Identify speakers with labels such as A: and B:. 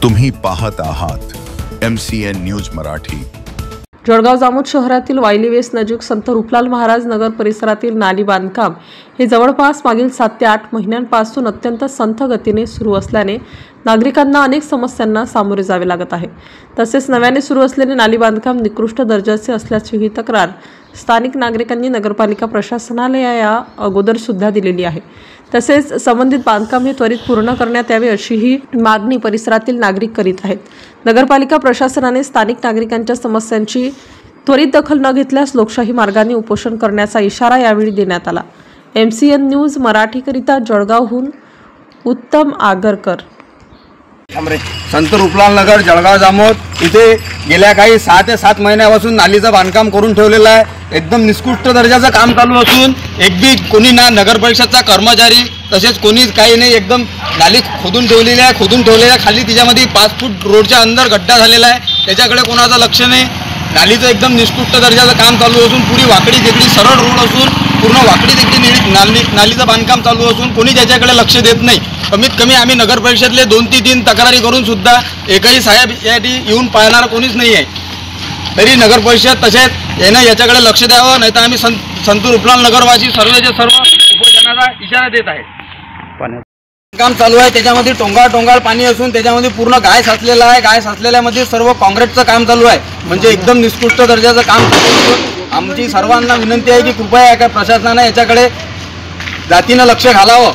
A: तुम्ही पाहत आहात MCN न्यूज मराठी।
B: जळगाव जामोद शहरातील वायली वेस नजीक संत रूपलाल महाराज नगर परिसरातील नाली बांधकाम हे जवळपास मागील 7 ते 8 महिन्यांपासून अत्यंत संथ गतीने सुरू असल्याने नागरिकांना अनेक समस्यांना सामोरे जावे लागत आहे। तसेच नव्याने सुरू असलेले नाली बांधकाम निकृष्ट दर्जाचे असल्याची ही तक्रार स्थानिक नागरिकांनी नगरपालिका प्रशासनाला या अगोदर सुद्धा दिलेली आहे। तसेच संबंधित बांधकाम हे त्वरित पूर्ण करण्यात यावे अशी ही मागणी परिसरातील नागरिक करीत आहेत। नगरपालिका प्रशासनाने स्थानिक नागरिकांच्या समस्यांची त्वरित दखल न घेतल्यास लोकशाही मार्गाने उपोषण करण्याचा इशारा यावेळी देण्यात आला। MCN न्यूज मराठीकरिता जळगावहून उत्तम आगरकर।
C: संत रूपलाल नगर जळगाव जामोद इथे गेल्या काही 6 ते 7 महिन्यापासून नालीचं बांधकाम करून ठेवलेलं आहे। एकदम निकृष्ट दर्जाचं काम चालू असून एकबी कोणी ना नगर परिषदचा कर्मचारी तसेच कोणीच काही नाही, एकदम नाली खोदून ठेवलेली आहे। खोदून ठेवलेल्या खाली तिच्यामध्ये 5 फूट रोडच्या अंदर गड्डा झालेला आहे, त्याच्याकडे कोणाचं लक्ष नाही। नालीचं एकदम निकृष्ट दर्जाचं काम चालू असून पुरी वाकडी तिकडी सरळ रोड असून पूर्ण वाकडी तिकडी नालीचं बांधकाम चालू असून कोणी त्याच्याकडे लक्ष देत नाही। कमीत कमी आम्ही नगर परिषदेले 2 ते 3 तक्रारी करून सुद्धा एकही साहेब यासाठी येऊन पाहणार कोणीच नाही आहे। तरी नगर परिषद तसेच यानं याच्याकडे लक्ष द्यावं, नाहीतर आम्ही संत रूपलाल नगरवासी सर्वचे सर्व उपोषणाचा इशारा देत आहे। काम चालू आहे, त्याच्यामध्ये टोंगाळ पाणी असून त्याच्यामध्ये पूर्ण गाय साचलेला आहे। गाय साचलेल्यामध्ये सर्व काँक्रीटचं काम चालू आहे, म्हणजे एकदम निकृष्ट दर्जाचं काम चालू असून आमची सर्वांना विनंती आहे की कृपया प्रशासनाने याच्याकडे जातीनं लक्ष घालावं।